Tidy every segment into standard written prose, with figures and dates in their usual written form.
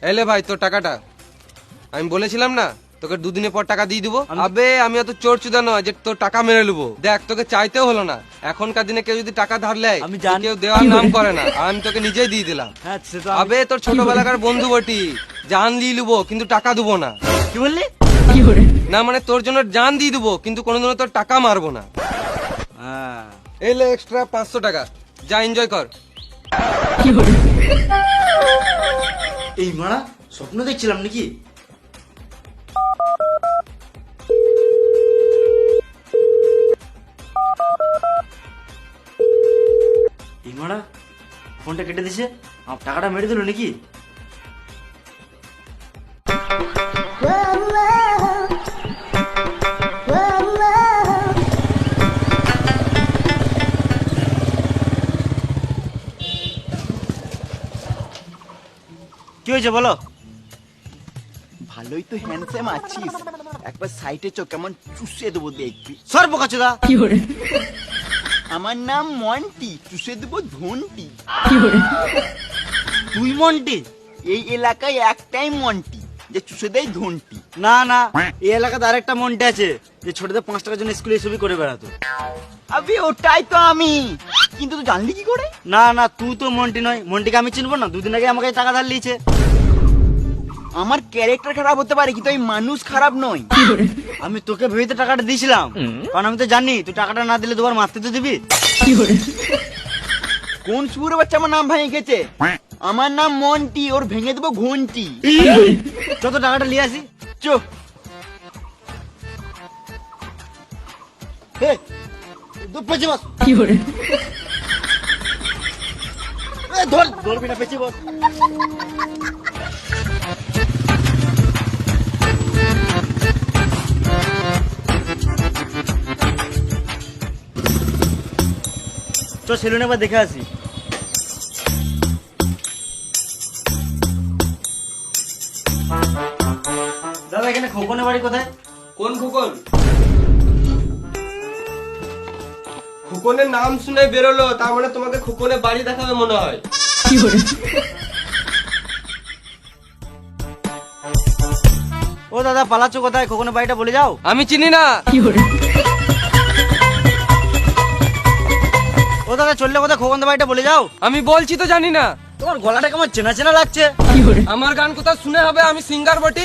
এলে ভাই তোর টাকাটা। আমি বলেছিলাম না তোকে দুদিনের পর টাকা দিয়ে দিবো। আবে আমি অত চোর চুদা নয় যে তোর টাকা মেরে নেবো। দেখ তোকে চাইতেও হলো না, এখনকার দিনে কেউ যদি টাকা ধার লেয় আমি জানি। কেউ দেওয়ার নাম করে না, আর আমি তোকে নিজেই দিয়ে দিলাম। হ্যাঁ সে তো আবে তোর ছোটবেলাকার বন্ধু বটি, জান দিয়ে নেবো কিন্তু টাকা দেবো না। কি বললি? না মানে তোর জন্য জান দিয়ে দেবো কিন্তু কোনোদিনও তোর টাকা মারবো না। হ্যাঁ এলে এক্সট্রা 500 টাকা, যা এনজয় কর। এই মারা স্বপ্ন দেখছিলাম নাকি? এই মারা ফোনটা কেটে দিছে, আমার টাকাটা মেরে দিল নাকি? কি হয়েছে বলো? ভালোই তো হ্যান্ডসাম আছিস, একবার সাইটে চো, কেমন চুষে দেবো দেখবি। সর বোকাচোদা। আমার নাম মন্টি, চুষে দেবো ধন্টি। তুই মন্টি? এই এলাকায় একটাই মন্টি যে চুষে দেয় ধন্টি। না না, এই এলাকাতে আরেকটা মন্টি আছে যে ছোটদের 5 টাকার জন্য স্কুলে ছবি করে বেড়াতো। আবে ওটাই তো আমি, কিন্তু তুই জানলি কি করে? না না, তুই তো মন্টি নয়। মন্টিকে আমি চিনবো না? দুদিন আগে আমাকে টাকা ধার লিয়েছে। আমার ক্যারেক্টার খারাপ হতে পারে কিন্তু আমি মানুষ খারাপ নই। আমি তোকে ভেবে তো টাকাটা দিয়েছিলাম, কারণ আমি তো জানি তুই টাকাটা না দিলে দুবার মারতে তো দিবি। কোন সুরে বাচ্চা আমার নাম ভেঙে গেছে? আমার নাম মন্টি, ওর ভেঙে দেবো ঘন্টি। যত টাকাটা নিয়ে আসি। চো হে, দু পেঁচে বস। এ, ধরবি না, পেঁচে বস। তো সেলুনে একবার দেখে আসি। দাদা এখানে খোকনের বাড়ি কোথায়? কোন খোকন? খোকনের নাম শুনে বেরোলো, তার মানে তোমাকে খোকনের বাড়ি দেখাবে মনে হয়। ও দাদা পালাচ্ছ কোথায়? খোকনের বাড়িটা বলে যাও। আমি চিনি না। ও দাদা চললে কোথায়? খোকনের বাড়িটা বলে যাও। আমি বলছি তো জানি না। তোমার গলাটা কেমন চেনা চেনা লাগছে। আমার গান কোথাও শুনে হবে? আমি সিঙ্গার বটি।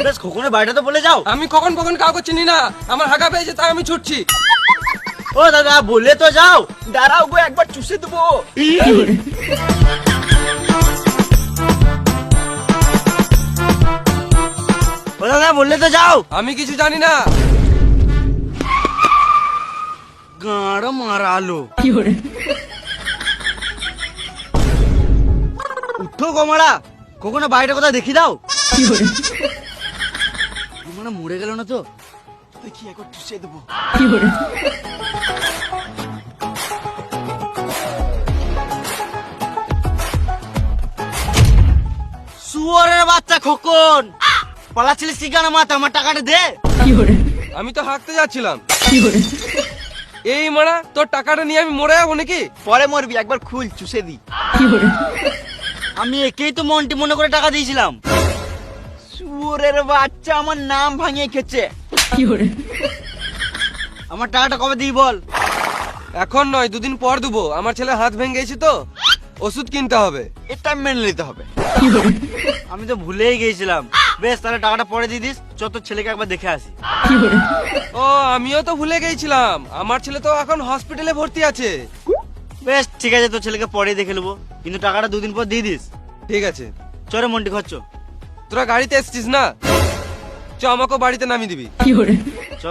বেশ খোকনের বাড়িটা তো বলে যাও। আমি কখন কখন কাউকে চিনি না, আমার হাগা পেয়েছে তাই আমি ছুটছি। ও দাদা বলে তো যাও। দাঁড়াও গো, একবার চুষে দেবো। ও দাদা বললে তো যাও। আমি কিছু জানি না। গাঁড় মারালো। উঠো গোমারা, কখনো বাড়িটা কোথায় দেখি দাও। গোমারা মরে গেল না তো? দেখি একবার চুষে দেবো। শুয়োরের বাচ্চা খোকন, পালাচ্ছিলিস কি কেন? মাথা আমার টাকাটা দে। আমি তো হাঁকতে যাচ্ছিলাম। এই মারা তোর টাকাটা নিয়ে আমি মরে যাবো নাকি? পরে মরবি, একবার খুল চুষে দি। আমি একেই তো মন্টি মনে করে টাকা দিয়েছিলাম। শুয়োরের বাচ্চা আমার নাম ভাঙিয়ে খেছে। আমার টাকাটা কবে দিই বল? এখন নয়, দুদিন পর দেবো। আমার ছেলে হাত ভেঙে গেছে তো, ওষুধ কিনতে হবে। এটা মেনে নিতে হবে। আমি তো ভুলেই গিয়েছিলাম। বেশ তাহলে টাকাটা পরে দিয়ে দিস, চল তোর ছেলেকে একবার দেখে আসি। ও আমিও তো ভুলে গেছিলাম, আমার ছেলে তো এখন হসপিটালে ভর্তি আছে। বেশ ঠিক আছে, তোর ছেলেকে পরে দেখে নেবো, কিন্তু টাকাটা দুদিন পর দিয়ে দিস। ঠিক আছে। চরে মন্টি খরচ। তোরা গাড়িতে এসছিস না, চ আমাকে বাড়িতে নামিয়ে দিবি। চ।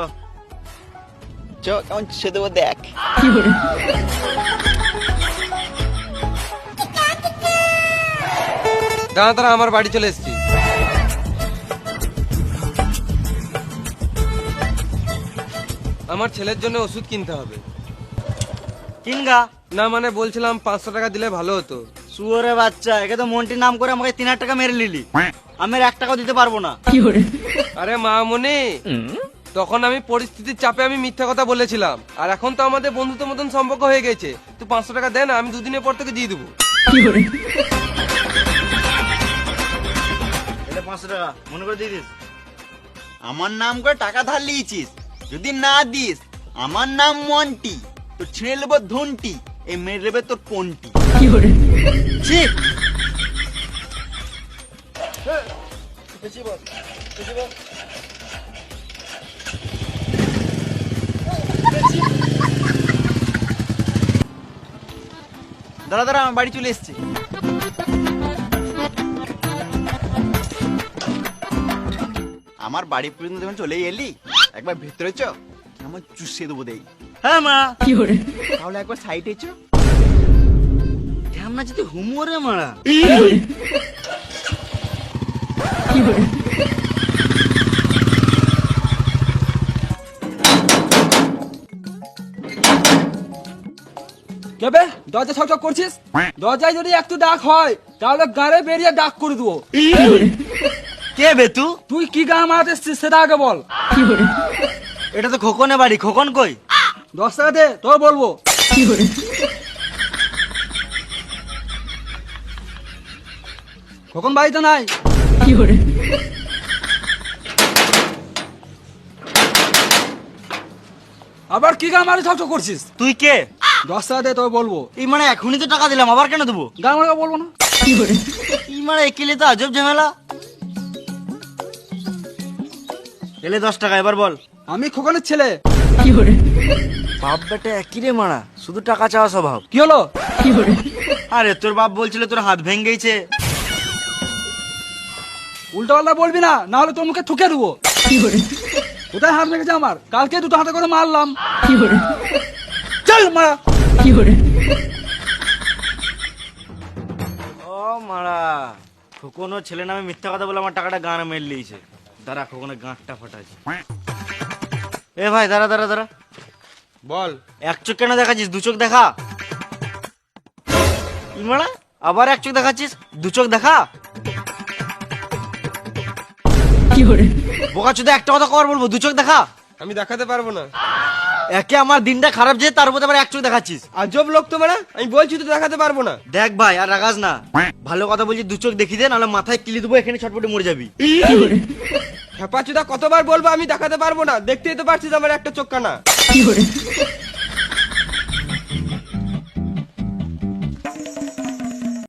চ কেমন চুষে দেবো দেখ। দাঁড়া তারা আমার বাড়ি চলে এসছি। আমার ছেলের জন্য ওষুধ কিনতে হবে। কিনগা? না মানে বলছিলাম 500 টাকা দিলে ভালো হতো। শুয়োরে বাচ্চা, একে তো মন্টির নাম করে আমাকে 3000 টাকা মেরে নিলি। আমি আর 1 টাকাও দিতে পারবো না। আরে মামনি, তখন আমি পরিস্থিতির চাপে আমি মিথ্যা কথা বলেছিলাম, আর এখন তো আমাদের বন্ধুত্ব মতন সম্পর্ক হয়ে গেছে। তুই 500 টাকা দে না, আমি দুদিনের পর থেকে দিয়ে দেবো। 500 টাকা মনে করে দিয়ে দিস। আমার নাম করে টাকা ধার লিয়েছিস, যদি না দিস আমার নাম মন্টি, তোর ছিঁড়ে নেবো ধনটি, এই মেরে নেবে তোর পন্টি। ছি! দাঁড়া দাঁড়া, আমার বাড়ি চলে এসছে। আমার বাড়ি পর্যন্ত যখন চলে এলি, একবার ভেতরে চ, আমার চুষে দেবো দেই। হ্যাঁ মা, তাহলে একবার সাইডে চ। আমরা যদি হুমরে মারা। কেবে দরজা ছকছক করছিস? দরজায় যদি একটু ডাক হয় তাহলে গাড়ে বেরিয়ে ডাক করে দেবো। কে বে তু? তুই কি গান মারাতে এসছিস সেটা আগে বল। এটা তো খোকনের বাড়ি, খোকন কই? 10 টাকা দে, তোর বলবো। কখন বাড়িতে নাই? আবার কি গান মারি ছকছক করছিস? তুই কে? 10 টাকা দে, তোর বলবো। এই মানে এখনই তো টাকা দিলাম, আবার কেন দেবো? গান মারা বলবো না। এই মানে একেলে তো আজব ঝামেলা। এলে 10 টাকা, এবার বল। আমি খোকনের ছেলে। বাপ বেটা একই রে মারা, শুধু টাকা চাওয়া স্বভাব। কি হলো? আরে তোর বাপ বলছিল তোর হাত ভেঙে গেছে। উল্টো পাল্টা বলবি না, না হলে তোর মুখে ঠুকে দেবো। কোথায় হাত লেগেছে আমার? কালকে দুটো হাতে করে মারলাম। চল মারা। ও মারা, খোকনও ছেলে নামে মিথ্যা কথা বলে আমার টাকাটা গান মেরে লিয়েছে। দাঁড়া, খোকনের গাঁটটা ফাটাচ্ছে। এ ভাই দাঁড়া দাঁড়া দাঁড়া, বল। এক চোখ কেন দেখাচ্ছিস? দু চোখ দেখা। ইমারা আবার এক চোখ দেখাচ্ছিস, দু চোখ দেখা। বোকা চোদা, একটা কথা কর বলবো, দু চোখ দেখা। আমি দেখাতে পারবো না। একে আমার দিনটা খারাপ যে, তার উপর আবার এক চোখ দেখাচ্ছিস। আজব লোক তো মানে, আমি বলছি তো দেখাতে পারবো না। দেখ ভাই, আর রাগাস না, ভালো কথা বলছি, দু চোখ দেখি দে, নাহলে মাথায় কিলি দেবো, এখানে ছটপটে মরে যাবি। হেপাচুদা কতবার বলবো আমি দেখাতে পারবো না, দেখতেই তো পারছিস আমার একটা চোখ কানা।